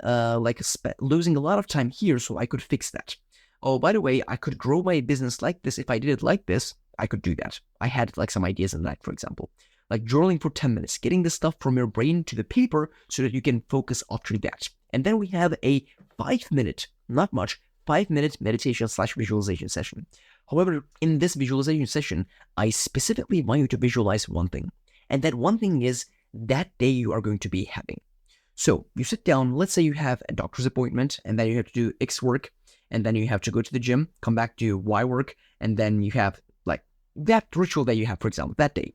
losing a lot of time here, so I could fix that. Oh, by the way, I could grow my business like this if I did it like this. I could do that. I had like some ideas in that, for example, like journaling for 10 minutes, getting the stuff from your brain to the paper so that you can focus after that. And then we have a 5-minute, not much, 5-minute meditation/visualization session. However, in this visualization session, I specifically want you to visualize one thing. And that one thing is that day you are going to be having. So you sit down, let's say you have a doctor's appointment, and then you have to do X work, and then you have to go to the gym, come back to Y work, and then you have like that ritual that you have, for example, that day.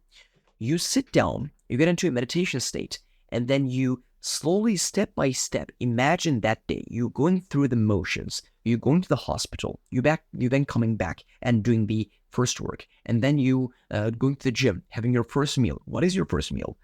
You sit down, you get into a meditation state, and then you slowly, step by step, imagine that day. You going through the motions, you going to the hospital, you then coming back and doing the first work, and then you going to the gym, having your first meal. What is your first meal?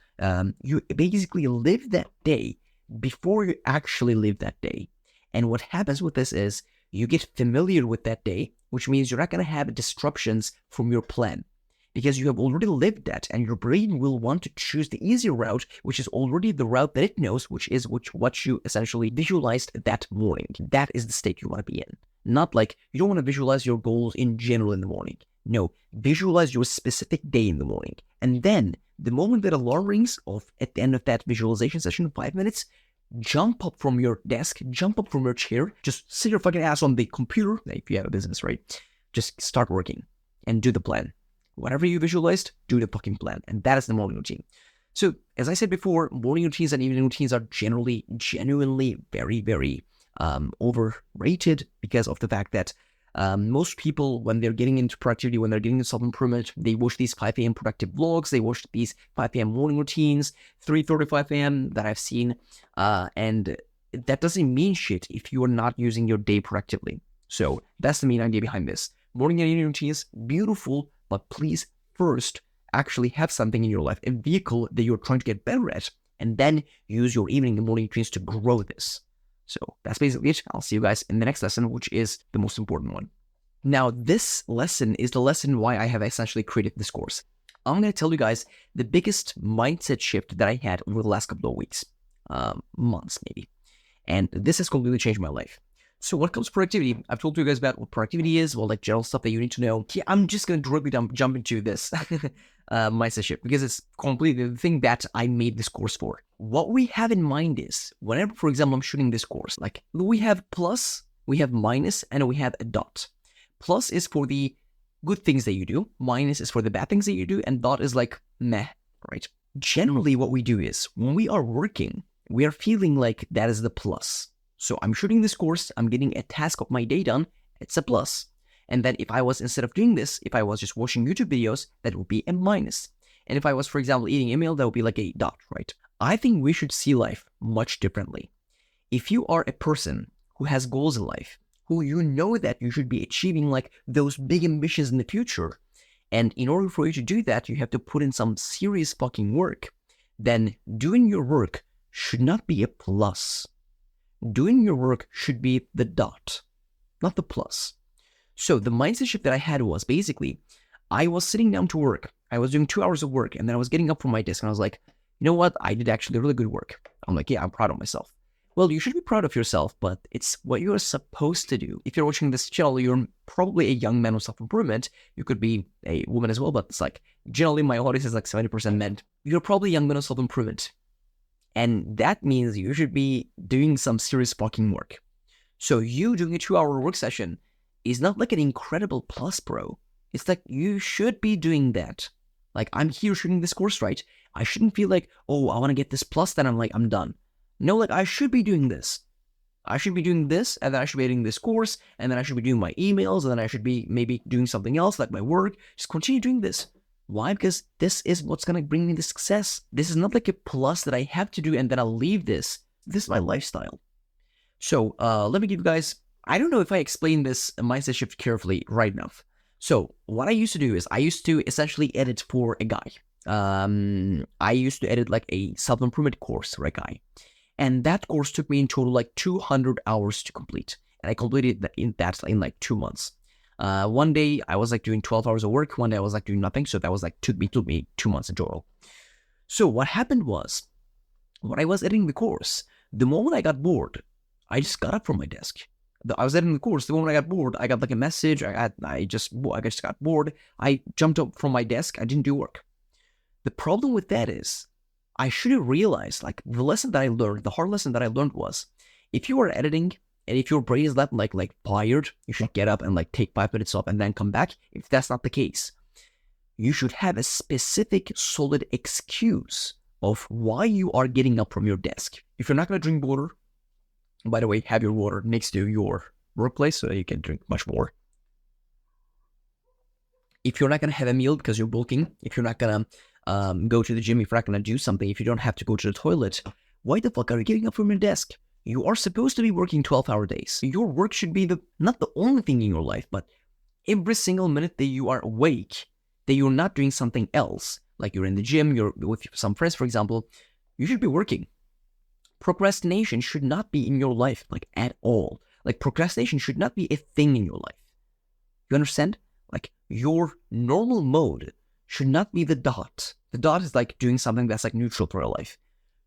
You basically live that day before you actually live that day. And what happens with this is you get familiar with that day, which means you're not going to have disruptions from your plan because you have already lived that, and your brain will want to choose the easier route, which is already the route that it knows, which is what you essentially visualized that morning. That is the state you want to be in. Not like you don't want to visualize your goals in general in the morning. No, visualize your specific day in the morning. And then the moment that alarm rings at the end of that visualization session, 5 minutes, jump up from your desk, jump up from your chair, just sit your fucking ass on the computer, if you have a business, right? Just start working and do the plan. Whatever you visualized, do the fucking plan. And that is the morning routine. So, as I said before, morning routines and evening routines are genuinely very, very overrated because of the fact that most people, when they're getting into productivity, when they're getting into self-improvement, they watch these 5 a.m. productive vlogs, they watch these 5 a.m. morning routines, 3:35 a.m. that I've seen, and that doesn't mean shit if you are not using your day productively. So that's the main idea behind this. Morning and evening routines, beautiful, but please first actually have something in your life, a vehicle that you're trying to get better at, and then use your evening and morning routines to grow this. So that's basically it. I'll see you guys in the next lesson, which is the most important one. Now, this lesson is the lesson why I have essentially created this course. I'm going to tell you guys the biggest mindset shift that I had over the last couple of weeks, months maybe. And this has completely changed my life. So what comes to productivity, I've told you guys about what productivity is, well, like general stuff that you need to know. Yeah, I'm just going to directly jump into this mindset shift because it's completely the thing that I made this course for. What we have in mind is, whenever, for example, I'm shooting this course, like we have plus, we have minus, and we have a dot. Plus is for the good things that you do, minus is for the bad things that you do, and dot is like meh, right? Generally, what we do is, when we are working, we are feeling like that is the plus. So I'm shooting this course, I'm getting a task of my day done, it's a plus. And then if I was, instead of doing this, if I was just watching YouTube videos, that would be a minus. And if I was, for example, eating a meal, that would be like a dot, right? I think we should see life much differently. If you are a person who has goals in life, who you know that you should be achieving like those big ambitions in the future, and in order for you to do that, you have to put in some serious fucking work, then doing your work should not be a plus. Doing your work should be the dot, not the plus. So the mindset shift that I had was basically, I was sitting down to work. I was doing 2 hours of work, and then I was getting up from my desk, and I was like, you know what? I did actually really good work. I'm like, yeah, I'm proud of myself. Well, you should be proud of yourself, but it's what you're supposed to do. If you're watching this channel, you're probably a young man with self-improvement. You could be a woman as well, but it's like, generally my audience is like 70% men. You're probably a young man with self-improvement. And that means you should be doing some serious fucking work. So you doing a 2-hour work session is not like an incredible plus, bro. It's like you should be doing that. Like, I'm here shooting this course, right? I shouldn't feel like, oh, I want to get this plus, then I'm done. No, like, I should be doing this. I should be doing this, and then I should be doing this course, and then I should be doing my emails, and then I should be maybe doing something else, like my work. Just continue doing this. Why? Because this is what's going to bring me the success. This is not like a plus that I have to do and then I'll leave this. This is my lifestyle. So let me give you guys, I don't know if I explained this mindset shift carefully right enough. So what I used to do is I used to essentially edit for a guy. I used to edit like a self-improvement course for a guy. And that course took me in total like 200 hours to complete. And I completed that in like 2 months. One day I was like doing 12 hours of work. One day I was like doing nothing. So that was like, took me 2 months in total. So what happened was, when I was editing the course, the moment I got bored, I just got up from my desk. I was editing the course. The moment I got bored, I got like a message. I just got bored. I jumped up from my desk. I didn't do work. The problem with that is I should have realized, like, the lesson that I learned, the hard lesson that I learned was, if you are editing and if your brain is that like tired, you should get up and like take 5 minutes off and then come back. If that's not the case, you should have a specific solid excuse of why you are getting up from your desk. If you're not going to drink water, by the way, have your water next to your workplace so that you can drink much more. If you're not going to have a meal because you're bulking, if you're not going to go to the gym, if you're not going to do something, if you don't have to go to the toilet, why the fuck are you getting up from your desk? You are supposed to be working 12-hour days. Your work should be not the only thing in your life, but every single minute that you are awake, that you're not doing something else, like you're in the gym, you're with some friends, for example, you should be working. Procrastination should not be in your life, like, at all. Like, procrastination should not be a thing in your life. You understand? Like, your normal mode should not be the dot. The dot is like doing something that's like neutral for your life.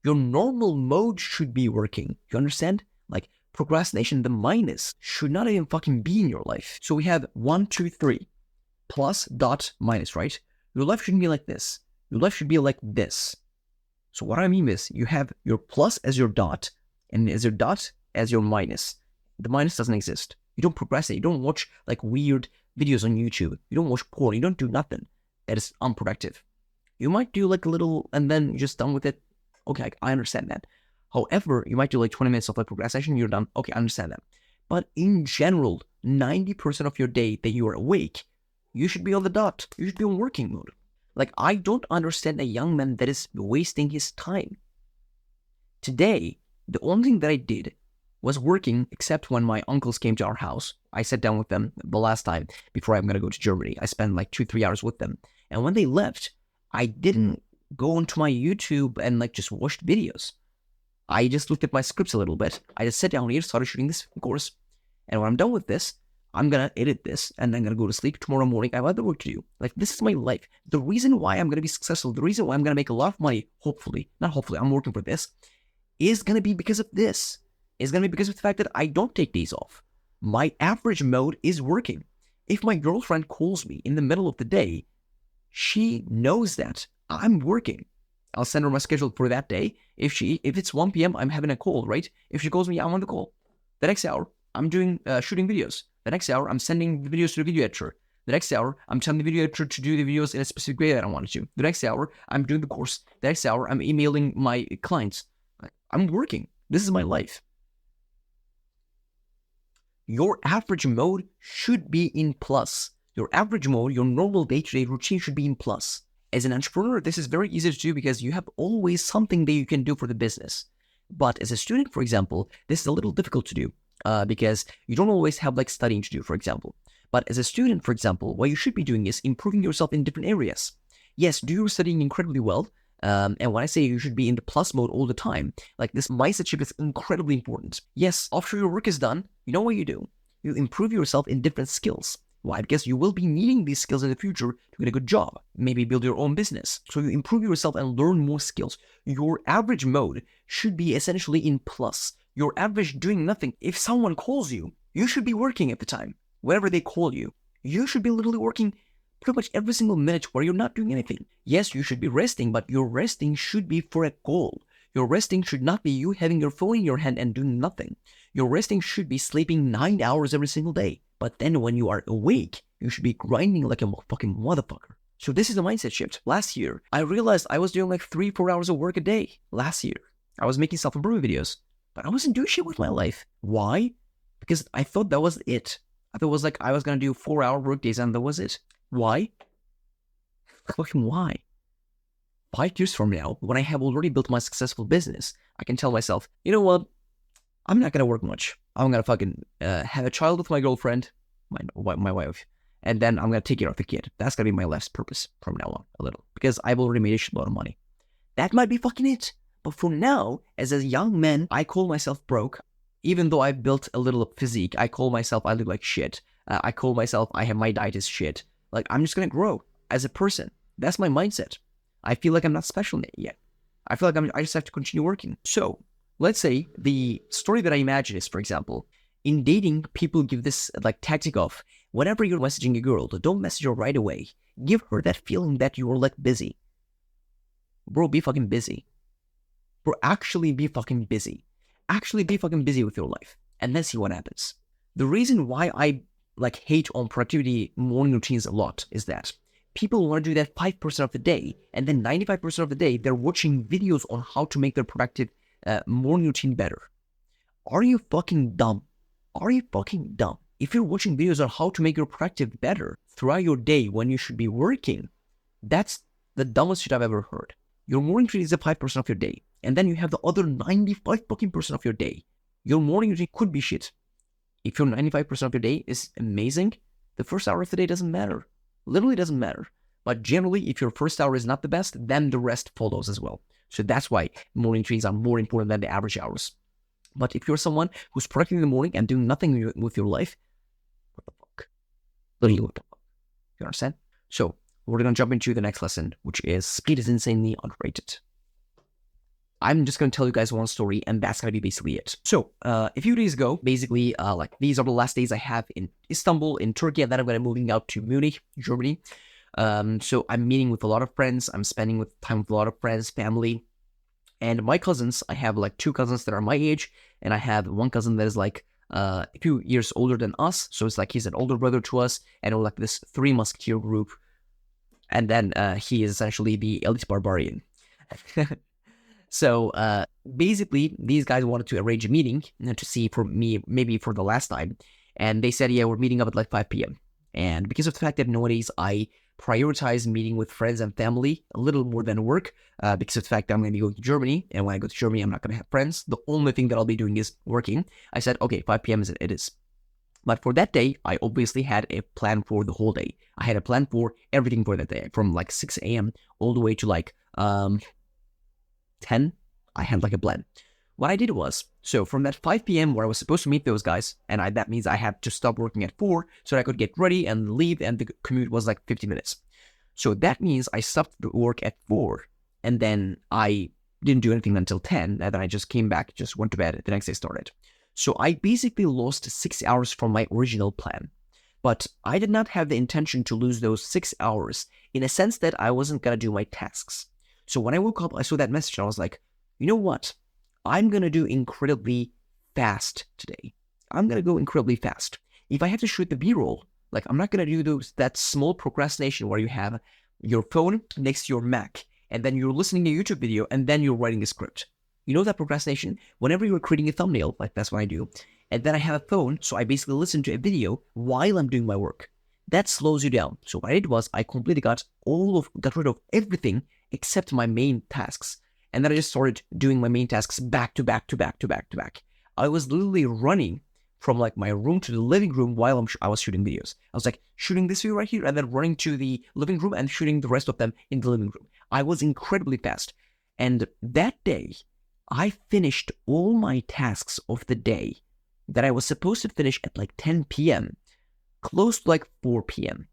Your normal mode should be working. You understand? Like, procrastination, the minus, should not even fucking be in your life. So we have 1, 2, 3, plus, dot, minus, right? Your life shouldn't be like this. Your life should be like this. So what I mean is, you have your plus as your dot, and as your dot as your minus. The minus doesn't exist. You don't procrastinate. You don't watch like weird videos on YouTube. You don't watch porn. You don't do nothing that is unproductive. You might do like a little, and then you're just done with it. Okay, I understand that. However, you might do like 20 minutes of like procrastination, you're done. Okay, I understand that. But in general, 90% of your day that you are awake, you should be on the dot. You should be on working mode. Like, I don't understand a young man that is wasting his time. Today, the only thing that I did was working, except when my uncles came to our house. I sat down with them the last time before I'm going to go to Germany. I spent like 2-3 hours with them. And when they left, I didn't go onto my YouTube and like just watched videos. I just looked at my scripts a little bit. I just sat down here, started shooting this course. And when I'm done with this, I'm going to edit this and I'm going to go to sleep. Tomorrow morning, I have other work to do. Like, this is my life. The reason why I'm going to be successful, the reason why I'm going to make a lot of money, hopefully, not hopefully, I'm working for this, is going to be because of this. It's going to be because of the fact that I don't take days off. My average mode is working. If my girlfriend calls me in the middle of the day, she knows that I'm working. I'll send her my schedule for that day. If it's 1 p.m., I'm having a call, right? If she calls me, I'm on the call. The next hour, I'm doing shooting videos. The next hour, I'm sending the videos to the video editor. The next hour, I'm telling the video editor to do the videos in a specific way that I want it to. The next hour, I'm doing the course. The next hour, I'm emailing my clients. I'm working. This is my life. Your average mode should be in plus. Your average mode, your normal day-to-day routine should be in plus. As an entrepreneur, this is very easy to do because you have always something that you can do for the business. But as a student, for example, this is a little difficult to do because you don't always have like studying to do, for example. But as a student, for example, what you should be doing is improving yourself in different areas. Yes, do your studying incredibly well. And when I say you should be in the plus mode all the time, like, this mindset shift is incredibly important. Yes, after your work is done, you know what you do? You improve yourself in different skills. Why? Because you will be needing these skills in the future to get a good job, maybe build your own business. So you improve yourself and learn more skills. Your average mode should be essentially in plus. Your average doing nothing. If someone calls you, you should be working at the time. Whenever they call you, you should be literally working pretty much every single minute where you're not doing anything. Yes, you should be resting, but your resting should be for a goal. Your resting should not be you having your phone in your hand and doing nothing. Your resting should be sleeping 9 hours every single day. But then when you are awake, you should be grinding like a fucking motherfucker. So this is a mindset shift. Last year, I realized I was doing like 3-4 hours of work a day. Last year, I was making self-improvement videos, but I wasn't doing shit with my life. Why? Because I thought that was it. I thought it was like I was going to do 4-hour work days and that was it. Why? Fucking why? 5 years from now, when I have already built my successful business, I can tell myself, you know what? I'm not going to work much. I'm going to fucking have a child with my girlfriend, my wife, and then I'm going to take care of the kid. That's going to be my life's purpose from now on, a little, because I've already made a shitload of money. That might be fucking it. But for now, as a young man, I call myself broke. Even though I've built a little physique, I call myself I look like shit. I call myself my diet is shit. Like, I'm just going to grow as a person. That's my mindset. I feel like I'm not special yet. I feel like I just have to continue working. So let's say the story that I imagine is, for example, In dating, people give this like tactic of whenever you're messaging a girl, don't message her right away. Give her that feeling that you're like busy. Bro, be fucking busy. Bro, actually be fucking busy. Actually be fucking busy with your life. And then see what happens. The reason why I like hate on productivity morning routines a lot is that people want to do that 5% of the day, and then 95% of the day they're watching videos on how to make their productive morning routine better. Are you fucking dumb? Are you fucking dumb? If you're watching videos on how to make your productive better throughout your day when you should be working, that's the dumbest shit I've ever heard. Your morning routine is the 5% of your day, and then you have the other 95 fucking percent of your day. Your morning routine could be shit. If your 95% of your day is amazing, the first hour of the day doesn't matter. Literally doesn't matter. But generally, if your first hour is not the best, then the rest follows as well. So that's why morning routines are more important than the average hours. But if you're someone who's productive in the morning and doing nothing with your life, what the fuck? Literally, what the fuck? You understand? So we're going to jump into the next lesson, which is speed is insanely underrated. I'm just going to tell you guys one story, and that's going to be basically it. So, a few days ago, basically, like, these are the last days I have in Istanbul, in Turkey, and then I'm going to be moving out to Munich, Germany. So I'm meeting with a lot of friends. I'm spending time with a lot of friends, family, and my cousins. I have, like, 2 cousins that are my age, and I have one cousin that is, like, a few years older than us. So it's like he's an older brother to us, and we're, like, this 3 musketeer group. And then he is essentially the elite barbarian. So basically, these guys wanted to arrange a meeting to see for me, maybe for the last time. And they said, yeah, we're meeting up at like 5 p.m. And because of the fact that nowadays I prioritize meeting with friends and family a little more than work, because of the fact that I'm going to be going to Germany. And when I go to Germany, I'm not going to have friends. The only thing that I'll be doing is working. I said, okay, 5 p.m. it is. But for that day, I obviously had a plan for the whole day. I had a plan for everything for that day, from like 6 a.m. all the way to like 10, I had like a plan. What I did was, so from that 5 p.m. where I was supposed to meet those guys, and that means I had to stop working at 4 so that I could get ready and leave, and the commute was like 50 minutes. So that means I stopped work at 4, and then I didn't do anything until 10, and then I just came back, just went to bed, the next day started. So I basically lost 6 hours from my original plan. But I did not have the intention to lose those 6 hours in a sense that I wasn't going to do my tasks. So when I woke up, I saw that message, and I was like, you know what? I'm going to do incredibly fast today. I'm going to go incredibly fast. If I have to shoot the B-roll, like I'm not going to do that small procrastination where you have your phone next to your Mac, and then you're listening to a YouTube video, and then you're writing a script. You know that procrastination? Whenever you're creating a thumbnail, like that's what I do, and then I have a phone, so I basically listen to a video while I'm doing my work. That slows you down. So what I did was I completely got rid of everything except my main tasks. And then I just started doing my main tasks back to back to back to back to back. I was literally running from like my room to the living room while I was shooting videos. I was like shooting this video right here and then running to the living room and shooting the rest of them in the living room. I was incredibly fast. And that day, I finished all my tasks of the day that I was supposed to finish at like 10 p.m. close to like 4 p.m.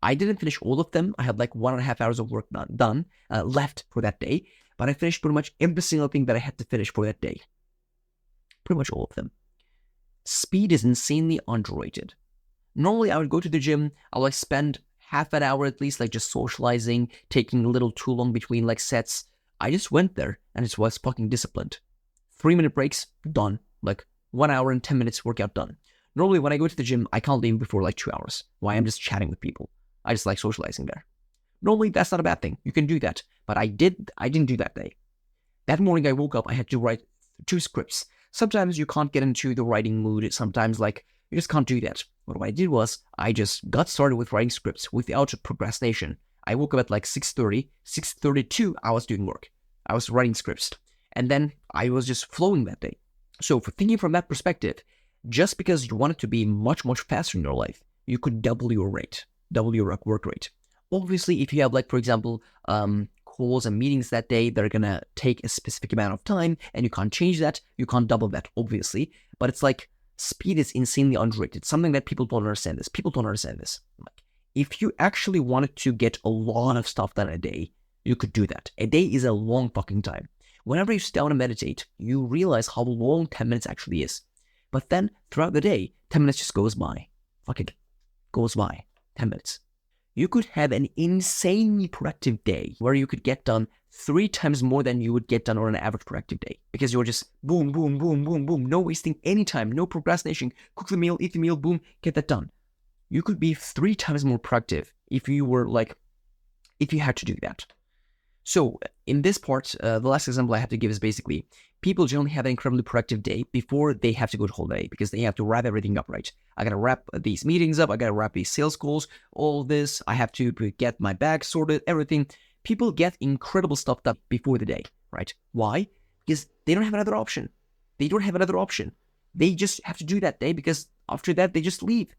I didn't finish all of them. I had like 1.5 hours of work done left for that day, but I finished pretty much every single thing that I had to finish for that day. Pretty much all of them. Speed is insanely underrated. Normally, I would go to the gym. I would like spend half an hour at least, like just socializing, taking a little too long between like sets. I just went there and it was fucking disciplined. 3-minute breaks, done. Like 1 hour and 10 minutes workout done. Normally, when I go to the gym, I can't leave before like 2 hours. Why? I'm just chatting with people. I just like socializing there. Normally, that's not a bad thing. You can do that. But I didn't do that day. That morning I woke up, I had to write 2 scripts. Sometimes you can't get into the writing mood. Sometimes like you just can't do that. But what I did was I just got started with writing scripts without procrastination. I woke up at like 6:30. 6:32, I was doing work. I was writing scripts. And then I was just flowing that day. So for thinking from that perspective, just because you want it to be much, much faster in your life, you could double your rate, double your work rate. Obviously, if you have like, for example, calls and meetings that day, they're going to take a specific amount of time and you can't change that. You can't double that, obviously. But it's like speed is insanely underrated. Something that people don't understand this. People don't understand this. Like, if you actually wanted to get a lot of stuff done a day, you could do that. A day is a long fucking time. Whenever you sit down and meditate, you realize how long 10 minutes actually is. But then throughout the day, 10 minutes just goes by. Fuck it, goes by 10 minutes. You could have an insanely productive day where you could get done 3 times more than you would get done on an average productive day, because you're just boom, boom, boom, boom, boom, no wasting any time, no procrastination, cook the meal, eat the meal, boom, get that done. You could be 3 times more productive if you had to do that. So in this part, the last example I have to give is basically people generally have an incredibly productive day before they have to go to holiday, because they have to wrap everything up, right? I got to wrap these meetings up. I got to wrap these sales calls, all this. I have to get my bag sorted, everything. People get incredible stuff done before the day, right? Why? Because they don't have another option. They don't have another option. They just have to do that day, because after that, they just leave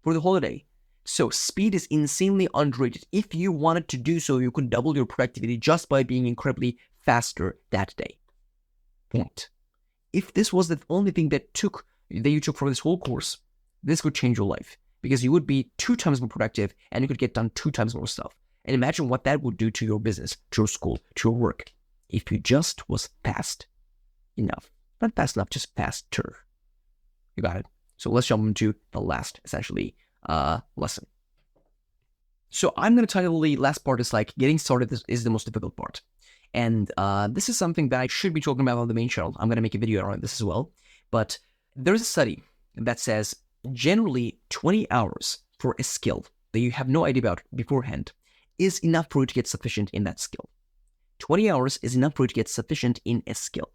for the holiday. So speed is insanely underrated. If you wanted to do so, you could double your productivity just by being incredibly faster that day. Point. If this was the only thing that you took from this whole course, this could change your life, because you would be 2 times more productive and you could get done 2 times more stuff. And imagine what that would do to your business, to your school, to your work, if you just was fast enough. Not fast enough, just faster. You got it? So let's jump into the last, essentially, lesson. So I'm going to title the last part is like getting started is the most difficult part. And this is something that I should be talking about on the main channel. I'm going to make a video around this as well. But there's a study that says generally 20 hours for a skill that you have no idea about beforehand is enough for you to get sufficient in that skill. 20 hours is enough for you to get sufficient in a skill.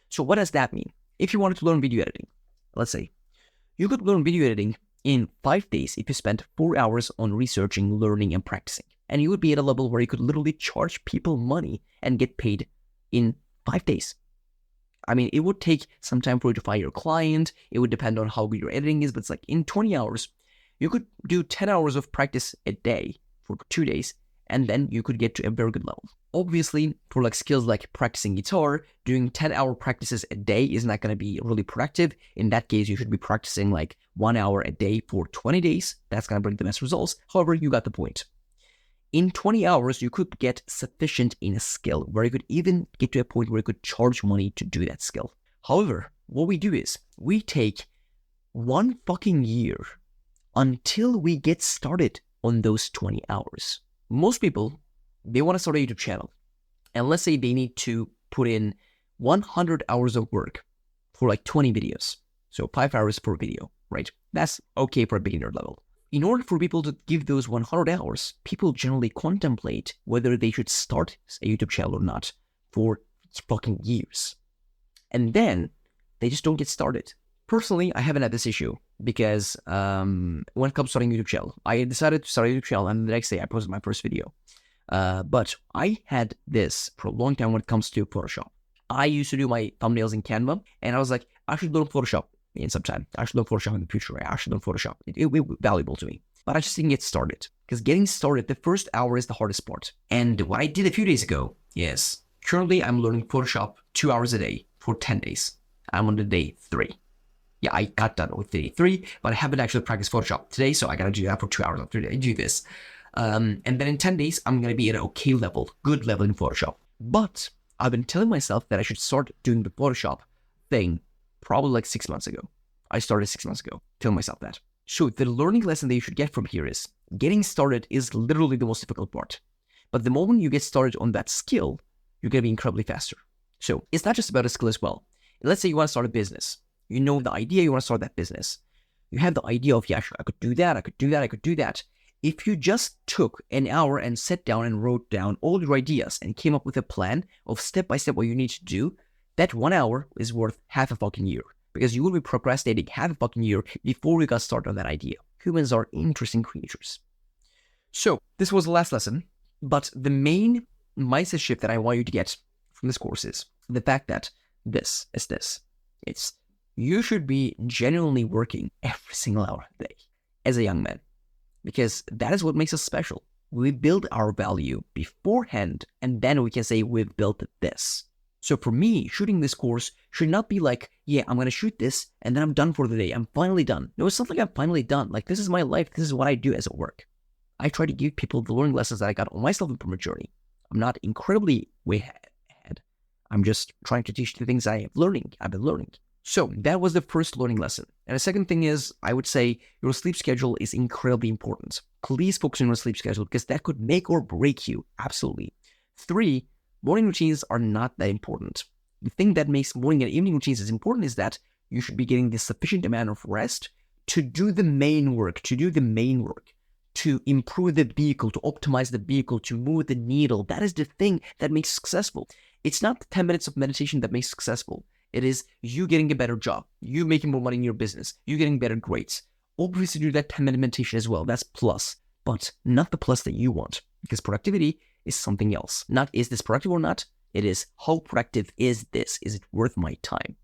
So what does that mean? If you wanted to learn video editing, let's say, you could learn video editing in 5 days if you spent 4 hours on researching, learning, and practicing. And you would be at a level where you could literally charge people money and get paid in 5 days. I mean, it would take some time for you to find your client. It would depend on how good your editing is, but it's like in 20 hours, you could do 10 hours of practice a day for 2 days, and then you could get to a very good level. Obviously, for like skills like practicing guitar, doing 10-hour practices a day is not going to be really productive. In that case, you should be practicing like 1 hour a day for 20 days. That's going to bring the best results. However, you got the point. In 20 hours, you could get sufficient in a skill where you could even get to a point where you could charge money to do that skill. However, what we do is we take 1 fucking year until we get started on those 20 hours. Most people, they want to start a YouTube channel. And let's say they need to put in 100 hours of work for like 20 videos. So 5 hours per video, right? That's okay for a beginner level. In order for people to give those 100 hours, people generally contemplate whether they should start a YouTube channel or not for fucking years. And then they just don't get started. Personally, I haven't had this issue because when it comes to starting a YouTube channel, I decided to start a YouTube channel and the next day I posted my first video. But I had this for a long time when it comes to Photoshop. I used to do my thumbnails in Canva and I was like, I should learn Photoshop in some time. I should learn Photoshop in the future. I should learn Photoshop. It would be valuable to me. But I just didn't get started because getting started, the first hour is the hardest part. And what I did a few days ago is currently I'm learning Photoshop 2 hours a day for 10 days. I'm on the day 3. Yeah, I got done with day 3, but I haven't actually practiced Photoshop today, so I gotta do that for 2 hours after I do this. And then in 10 days, I'm gonna be at an okay level, good level in Photoshop. But I've been telling myself that I should start doing the Photoshop thing probably like 6 months ago. I started 6 months ago, telling myself that. So the learning lesson that you should get from here is getting started is literally the most difficult part. But the moment you get started on that skill, you're gonna be incredibly faster. So it's not just about a skill as well. Let's say you want to start a business. You know the idea, you want to start that business. You have the idea of, yeah, sure, I could do that, I could do that, I could do that. If you just took an hour and sat down and wrote down all your ideas and came up with a plan of step by step what you need to do, that 1 hour is worth half a fucking year because you will be procrastinating half a fucking year before you got started on that idea. Humans are interesting creatures. So this was the last lesson, but the main mindset shift that I want you to get from this course is the fact that this is this. It's you should be genuinely working every single hour of the day as a young man, because that is what makes us special. We build our value beforehand, and then we can say we've built this. So for me, shooting this course should not be like, yeah, I'm going to shoot this, and then I'm done for the day. I'm finally done. No, it's not like I'm finally done. Like, this is my life. This is what I do as a work. I try to give people the learning lessons that I got on my self-improvement journey. I'm not incredibly way ahead. I'm just trying to teach the things I've been learning. So that was the first learning lesson. And the second thing is, I would say your sleep schedule is incredibly important. Please focus on your sleep schedule because that could make or break you. Absolutely. 3, morning routines are not that important. The thing that makes morning and evening routines as important is that you should be getting the sufficient amount of rest to do the main work, to improve the vehicle, to optimize the vehicle, to move the needle. That is the thing that makes successful. It's not the 10 minutes of meditation that makes successful. It is you getting a better job, you making more money in your business, you getting better grades. Obviously do that 10-minute meditation as well. That's plus, but not the plus that you want, because productivity is something else. Not is this productive or not? It is how productive is this? Is it worth my time?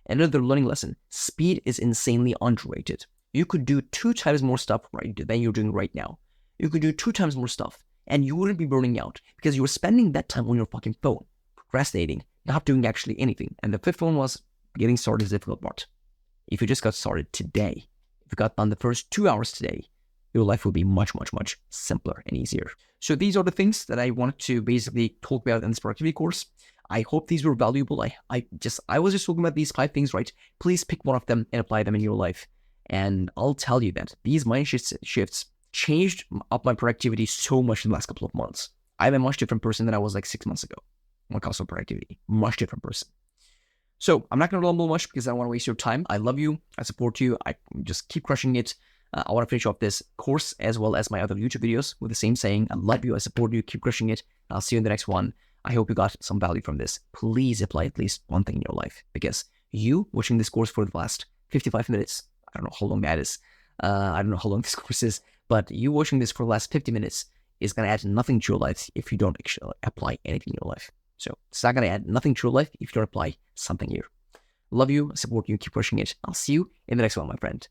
Another learning lesson, speed is insanely underrated. You could do 2 times more stuff than you're doing right now. You could do 2 times more stuff and you wouldn't be burning out because you were spending that time on your fucking phone, procrastinating, not doing actually anything. And the 5th one was getting started is the difficult part. If you just got started today, if you got done the first 2 hours today, your life will be much, much, much simpler and easier. So these are the things that I wanted to basically talk about in this productivity course. I hope these were valuable. I was just talking about these 5 things, right? Please pick one of them and apply them in your life. And I'll tell you that these mind shifts changed up my productivity so much in the last couple of months. I'm a much different person than I was like 6 months ago when it comes to productivity. Much different person. So I'm not going to rumble much because I don't want to waste your time. I love you. I support you. I just keep crushing it. I want to finish off this course as well as my other YouTube videos with the same saying. I love you. I support you. Keep crushing it. I'll see you in the next one. I hope you got some value from this. Please apply at least one thing in your life because you watching this course for the last 55 minutes, I don't know how long that is. I don't know how long this course is, but you watching this for the last 50 minutes is going to add nothing to your life if you don't actually apply anything in your life. So it's not going to add nothing to your life if you don't apply something here. Love you, support you, keep pushing it. I'll see you in the next one, my friend.